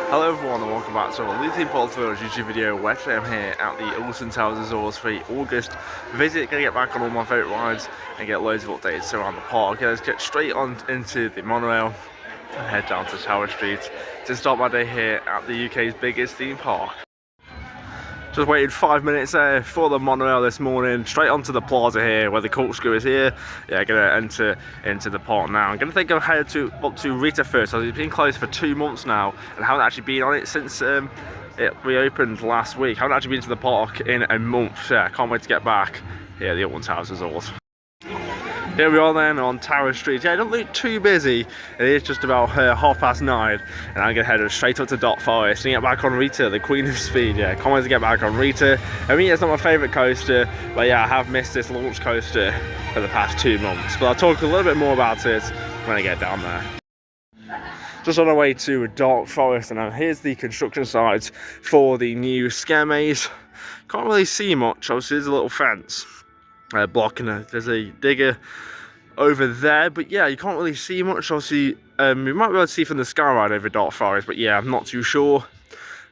Hello everyone and welcome back to a Lithium Portfolio's YouTube video where today I'm here at the Alton Towers Resorts for the August visit. Gonna get back on all my favourite rides and get loads of updates around the park. Let's get straight on into the monorail and head down to Tower Street to start my day here at the UK's biggest theme park. Just waited 5 minutes there for the monorail this morning, straight onto the plaza here where the corkscrew is here. Yeah, gonna enter into the park now. I'm gonna think I'll head up to Rita first. So it's been closed for 2 months now and haven't actually been on it since it reopened last week. Haven't actually been to the park in a month. So yeah, can't wait to get back here at the Alton Towers Resort. Here we are then on Tower Street. Yeah, it doesn't look too busy. It is just about 9:30 and I'm gonna head straight up to Dot Forest and get back on Rita, the Queen of Speed. Yeah, can't wait to get back on Rita. I mean, it's not my favourite coaster, but yeah, I have missed this launch coaster for the past 2 months. But I'll talk a little bit more about it when I get down there. Just on our way to Dark Forest, and here's the construction sites for the new scare maze. Can't really see much. Obviously, there's a little fence blocking it. There's a digger over there, but yeah, you can't really see much. Obviously, you might be able to see from the sky ride over Dark Forest, but yeah, I'm not too sure.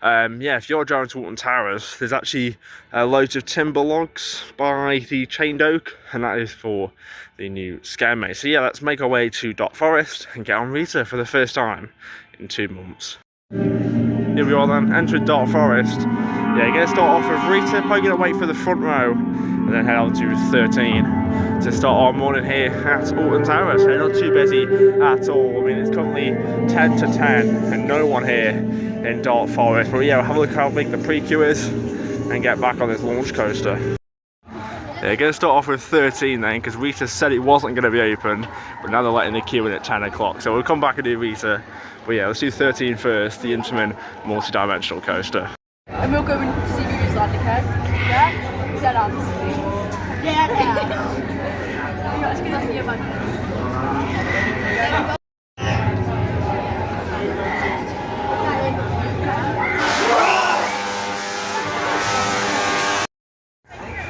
Yeah, if you're driving to Alton Towers, there's actually loads of timber logs by the chained oak, and that is for the new scare maze. So yeah, let's make our way to Dot Forest and get on Rita for the first time in 2 months. Here we are then, entering Dot Forest. Yeah, gonna start off with Rita, probably gonna wait for the front row, and then head on to 13 to start our morning here at Alton Towers. And not too busy at all. I mean, it's currently 10 to 10 and no one here in Dark Forest. But yeah, we'll have a look at how big the pre-queue is and get back on this launch coaster. Yeah, gonna start off with 13 then, because Rita said it wasn't gonna be open, but now they're letting the queue in at 10 o'clock. So we'll come back and do Rita. But yeah, let's do 13 first, the Intamin multi-dimensional coaster. And we'll go and see you just like, okay? Yeah? Dead arms. Yeah, yeah. Let's get up here, man.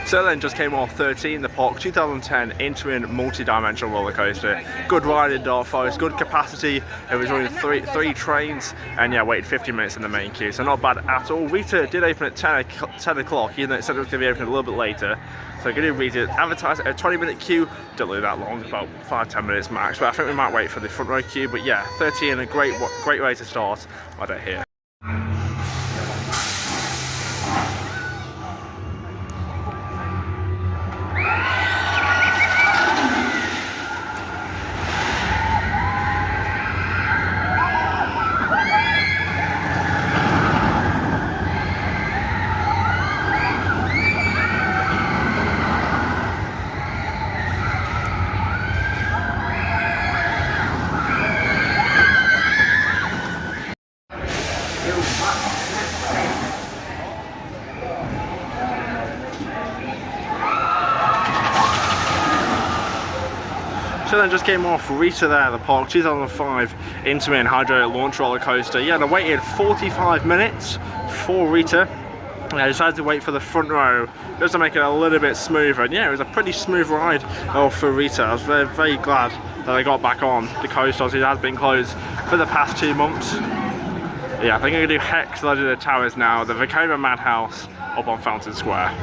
So then just came off 13, the Park 2010 Intamin multi-dimensional roller coaster. Good ride in Dark Forest, good capacity. It was running three trains, and yeah, waited 50 minutes in the main queue, so not bad at all. Rita did open at 10 o'clock, even though it said it was going to be open a little bit later. So good to Rita, advertised a 20-minute queue, don't look that long, about 5-10 minutes max, but I think we might wait for the front row queue. But yeah, 13, a great way to start my day here. So then just came off Rita there, the Park 2005 Intamin Hydro Launch Roller Coaster. Yeah, and I waited 45 minutes for Rita. I decided to wait for the front row just to make it a little bit smoother. And yeah, it was a pretty smooth ride for Rita. I was very, very glad that I got back on the coaster. Obviously, it has been closed for the past 2 months. Yeah, I think I'm going to do Hex Legend of the Towers now, the Vekoma Madhouse up on Fountain Square.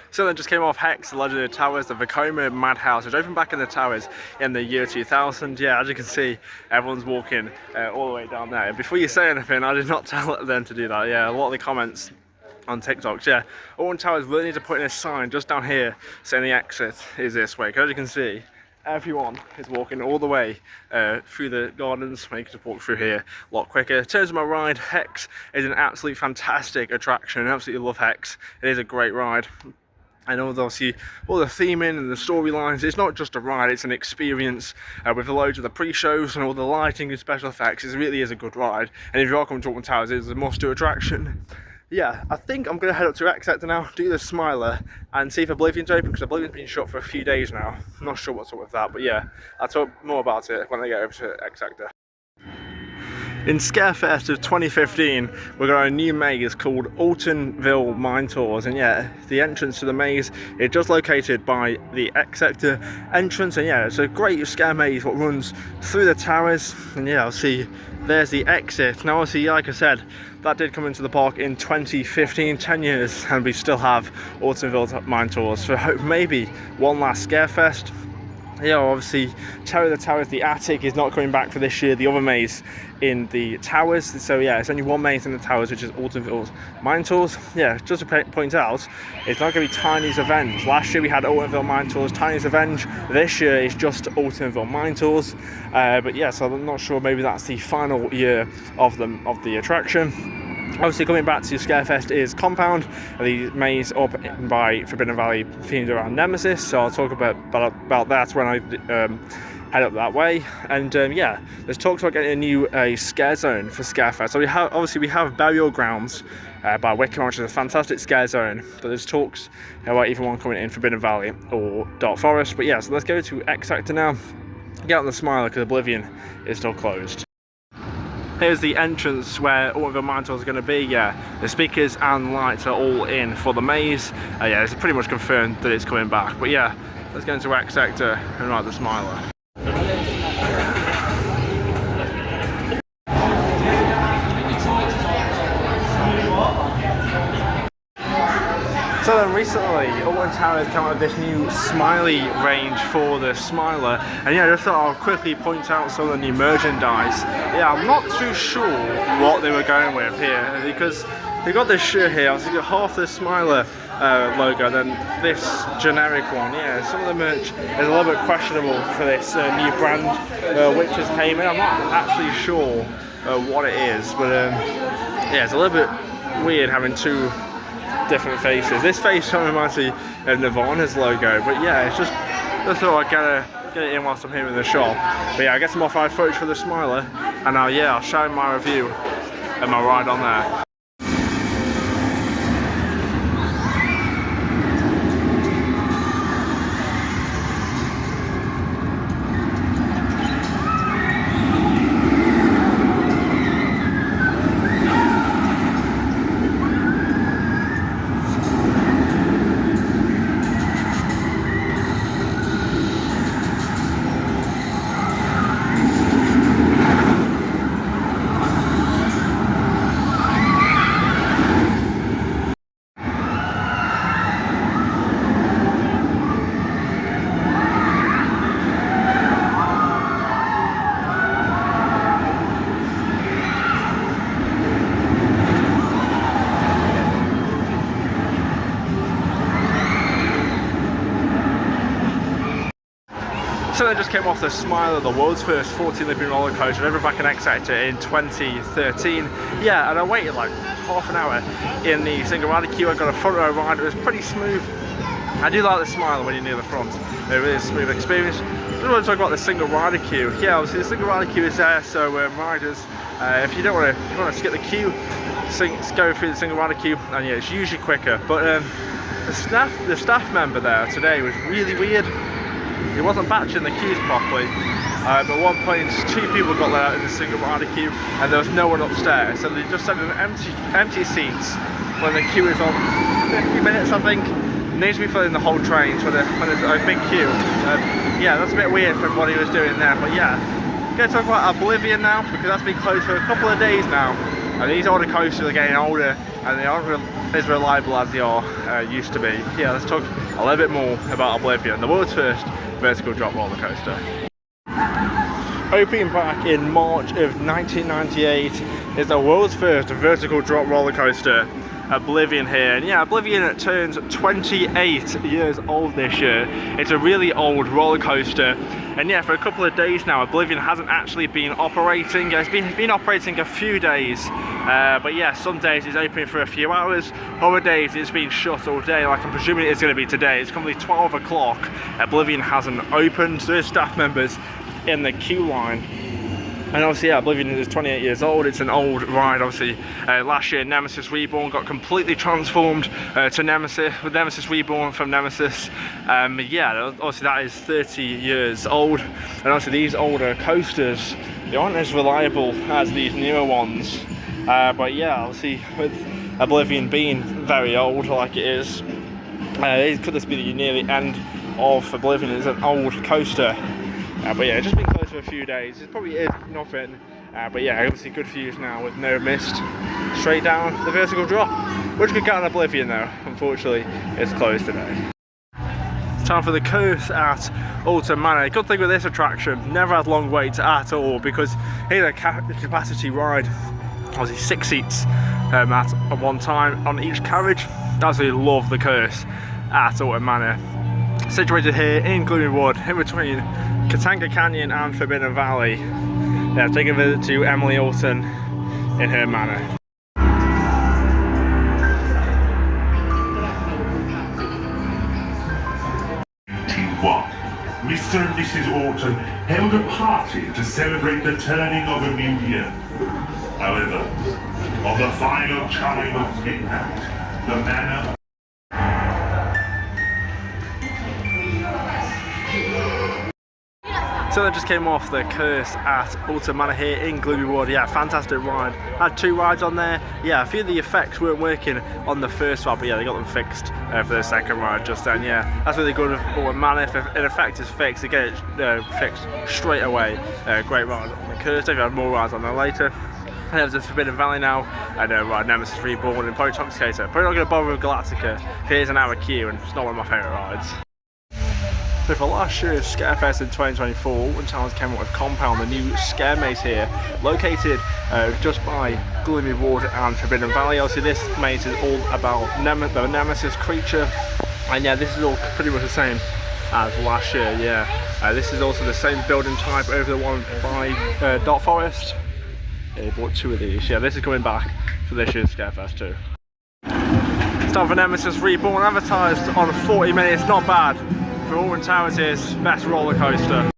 So then just came off Hex, the Legend of the Towers, the Vekoma Madhouse, which opened back in the Towers in the year 2000. Yeah, as you can see, everyone's walking all the way down there. Before you say anything, I did not tell them to do that. Yeah, a lot of the comments on TikToks, yeah. Alton Towers really need to put in a sign just down here saying the exit is this way. Because as you can see, everyone is walking all the way through the gardens. You can just walk through here a lot quicker. In terms of my ride, Hex is an absolutely fantastic attraction. I absolutely love Hex. It is a great ride. And obviously all the theming and the storylines, it's not just a ride, it's an experience with loads of the pre-shows and all the lighting and special effects. It really is a good ride, and if you are coming to Alton Towers, it's a must-do attraction. Yeah, I think I'm going to head up to X Sector now, do the Smiler, and see if Oblivion's open, because Oblivion's been shut for a few days now. I'm not sure what's up with that, but yeah, I'll talk more about it when I get over to X Sector. In Scarefest of 2015, we've got a new maze called Altonville Mine Tours, and yeah, the entrance to the maze is just located by the X sector entrance, and yeah, it's a great scare maze what runs through the towers, and yeah, I'll see there's the exit. Now obviously, like I said, that did come into the park in 2015, 10 years, and we still have Altonville Mine Tours for maybe one last Scarefest. Yeah, obviously Terror of the Towers, the attic, is not coming back for this year. The other maze in the towers, so yeah, it's only one maze in the towers, which is Altonville's Mine Tours. Yeah, just to point out, it's not going to be Tiny's Revenge. Last year we had Altonville Mine Tours, Tiny's Revenge. This year it's just Altonville Mine Tours. But yeah, so I'm not sure, maybe that's the final year of the attraction. Obviously, coming back to Scarefest is Compound, the maze up by Forbidden Valley themed around Nemesis, so I'll talk about that when I head up that way. And yeah, there's talks about getting a new scare zone for Scarefest. So we have Burial Grounds by Wickham, which is a fantastic scare zone, but there's talks about even one coming in Forbidden Valley or Dark Forest. But yeah, so let's go to X Sector now, get on the Smiler because Oblivion is still closed. Here's the entrance where Altonville Mine Tours is going to be. Yeah, the speakers and lights are all in for the maze. Yeah, it's pretty much confirmed that it's coming back. But yeah, let's go into X Sector and ride the Smiler. So then recently, Alton Towers came out with this new smiley range for the Smiler, and yeah, I just thought I'll quickly point out some of the new merchandise. Yeah, I'm not too sure what they were going with here, because they got this shirt here, obviously got half the Smiler logo, then this generic one. Yeah, some of the merch is a little bit questionable for this new brand which has came in. I'm not actually sure what it is, but yeah, it's a little bit weird having two different faces. This face kind of reminds me of Nirvana's logo, but yeah, it's just thought I'd get it in whilst I'm here in the shop. But yeah, I get some off-ride footage for the Smiler, and now yeah, I'll show my review and my ride on there. So they just came off the Smiler, the world's first 14 looping roller coaster, ever back in X Sector in 2013. Yeah, and I waited like half an hour in the single rider queue. I got a front row ride, it was pretty smooth. I do like the Smiler when you're near the front, it really is a smooth experience. I just want to talk about the single rider queue. Yeah, obviously the single rider queue is there, so riders, if you don't want to skip the queue, go through the single rider queue, and yeah, it's usually quicker. But the staff member there today was really weird. He wasn't batching the queues properly. At one point, two people got let out in the single rider queue, and there was no one upstairs. So they just sent them empty seats when the queue is on 50 minutes, I think. It needs to be filling the whole train when there's a big queue. Yeah, that's a bit weird from what he was doing there. But yeah, I'm going to talk about Oblivion now, because that's been closed for a couple of days now. And these older coasters are getting older, and they aren't as reliable as they are used to be. Yeah, let's talk a little bit more about Oblivion, the world's first vertical drop roller coaster. Opening back in March of 1998 is the world's first vertical drop roller coaster, Oblivion here. And yeah, Oblivion turns 28 years old this year. It's a really old roller coaster, and yeah, for a couple of days now Oblivion hasn't actually been operating. It's been operating a few days, but yeah, some days it's open for a few hours, other days it's been shut all day, like I'm presuming it's going to be today. It's currently 12 o'clock, Oblivion hasn't opened, so there's staff members in the queue line. And obviously, yeah, Oblivion is 28 years old. It's an old ride. Obviously, last year Nemesis Reborn got completely transformed to Nemesis, with Nemesis Reborn from Nemesis. Yeah, obviously that is 30 years old. And obviously these older coasters they aren't as reliable as these newer ones. But yeah, obviously with Oblivion being very old like it is, could this be near the end of Oblivion? It's an old coaster. But yeah, it's just been closed for a few days. It probably is nothing. But yeah, obviously good views now with no mist. Straight down the vertical drop, which could get on Oblivion though. Unfortunately, it's closed today. It's time for the course at Alton Manor. Good thing with this attraction, never had long waits at all, because here's a capacity ride. Obviously 6 seats at one time on each carriage. Absolutely love the course at Alton Manor. Situated here in Gloomy Wood, in between Katanga Canyon and Forbidden Valley. Yeah, take a visit to Emily Alton in her manor. Mr. and Mrs. Alton held a party to celebrate the turning of a new year. However, on the final chime of midnight, the manor So that just came off the curse at Alton Manor here in Gloomy Wood. Yeah, fantastic ride. Had 2 rides on there. Yeah, a few of the effects weren't working on the first ride, but yeah, they got them fixed for the second ride just then. Yeah, that's really good with Alton Manor. If an effect is fixed, they get it fixed straight away. Great ride on the curse. They've had more rides on there later. And there's a Forbidden Valley now, and ride Nemesis Reborn and Potoxicator. Probably not going to bother with Galactica. Here's an hour queue, and it's not one of my favourite rides. So for last year's Scarefest in 2024, Alton Towers came up with Compound, the new scare maze here, located just by Gloomy Wood and Forbidden Valley. Obviously this maze is all about the Nemesis creature, and yeah, this is all pretty much the same as last year. Yeah, this is also the same building type over the one by Dark Forest. They bought 2 of these. Yeah, this is coming back for this year's Scarefest too. It's time for Nemesis Reborn, advertised on 40 minutes, not bad. For Alton Towers is best roller coaster.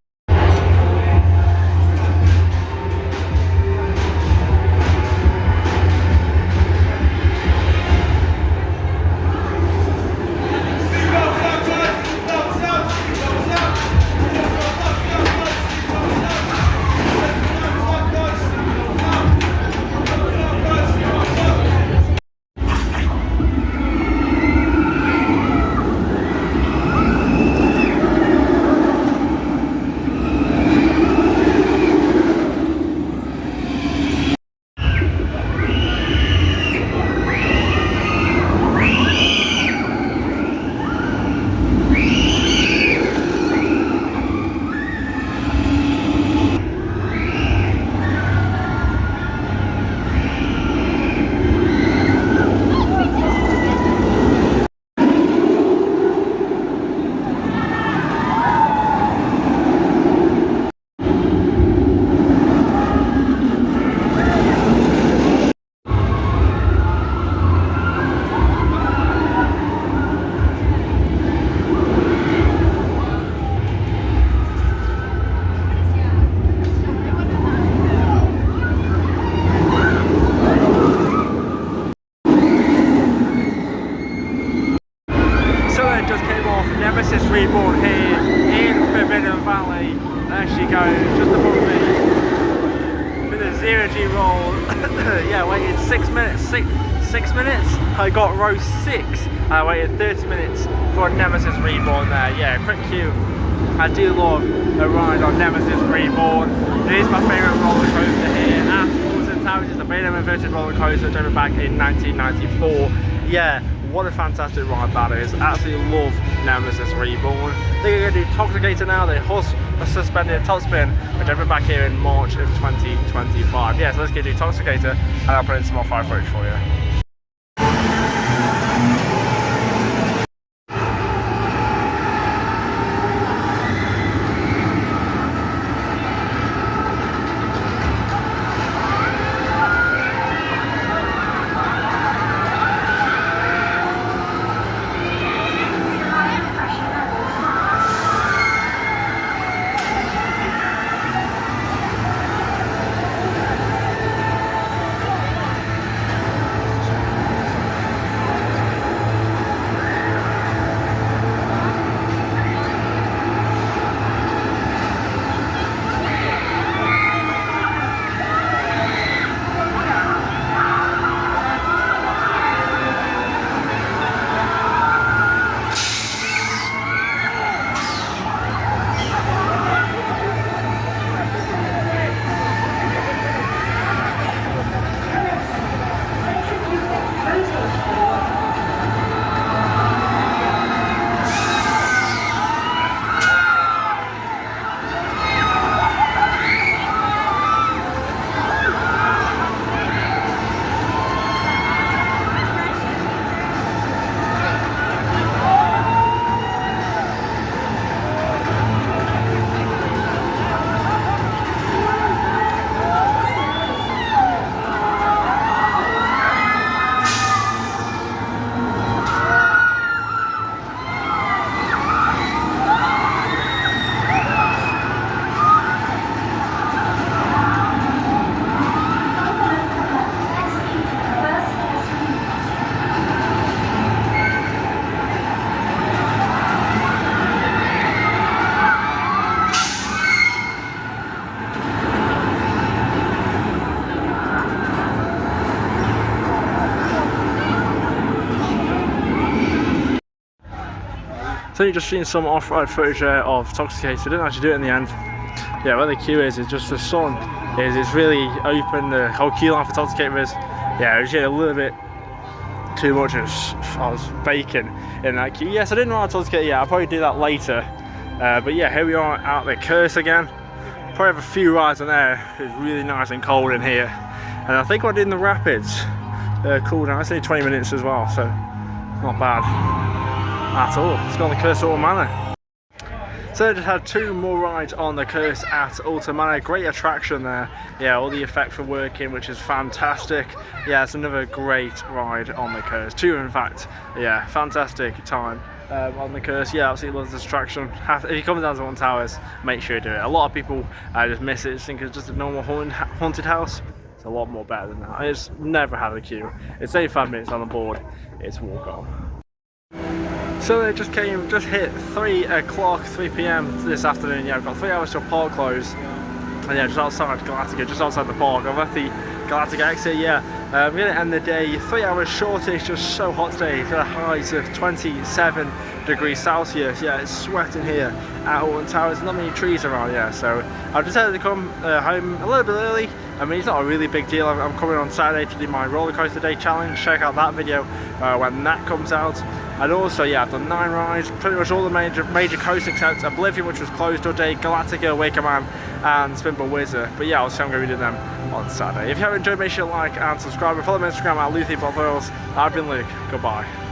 Nemesis Reborn here in Forbidden Valley. There she goes, just above me. With a 0G roll. Yeah, waited 6 minutes. 6 minutes. I got row 6. I waited 30 minutes for a Nemesis Reborn there. Yeah, quick queue. I do love a ride on Nemesis Reborn. It is my favourite roller coaster here at Alton Towers. It's a Beta inverted roller coaster driven back in 1994. Yeah. What a fantastic ride that is. Absolutely love Nemesis Reborn. They're going to do Toxicator now. They suspended top spin, which I'll be back here in March of 2025. Yeah, so let's get to Toxicator and I'll put in some more fire footage for you. So you've just seen some off-road footage there of Toxicate, so I didn't actually do it in the end. Yeah, where the queue is just the sun it's really open, the whole queue line for Toxicate is, yeah, it was getting a little bit too much. I was baking in that queue. Yes, I didn't ride Toxicate yet, I'll probably do that later. But yeah, here we are out the Curse again. Probably have a few rides on there. It's really nice and cold in here. And I think I did in the rapids. Cool down, it's only 20 minutes as well, so not bad at all. Let's go on the Curse Alton Manor. So I just had 2 more rides on the Curse at Alton Manor. Great attraction there. Yeah, all the effects were working, which is fantastic. Yeah, it's another great ride on the Curse. 2 in fact. Yeah, fantastic time on the Curse. Yeah, absolutely love this attraction. If you come down to Alton Towers, make sure you do it. A lot of people just miss it, just think it's just a normal haunted house. It's a lot more better than that. It's never had a queue. It's only 5 minutes on the board. It's walk on. So they just hit 3 o'clock, 3 p.m. this afternoon. Yeah, I've got 3 hours till park close. And yeah, just outside Galactica, just outside the park. I've left the Galactica exit, yeah. I'm going to end the day 3 hours short. It's just so hot today. It's got highs of 27 degrees Celsius. Yeah, it's sweating here at Alton Towers. Not many trees around, yeah. So I've decided to come home a little bit early. I mean, it's not a really big deal. I'm coming on Saturday to do my roller coaster day challenge. Check out that video when that comes out. And also, yeah, I've done 9 rides, pretty much all the major coasters except Oblivion, which was closed all day, Galactica, Waker Man, and Spinball Wizard. But yeah, I'll see I'm going to be doing them on Saturday. If you have enjoyed, make sure to like and subscribe, and follow me on Instagram at LuthieBothWheels. I've been Luke. Goodbye.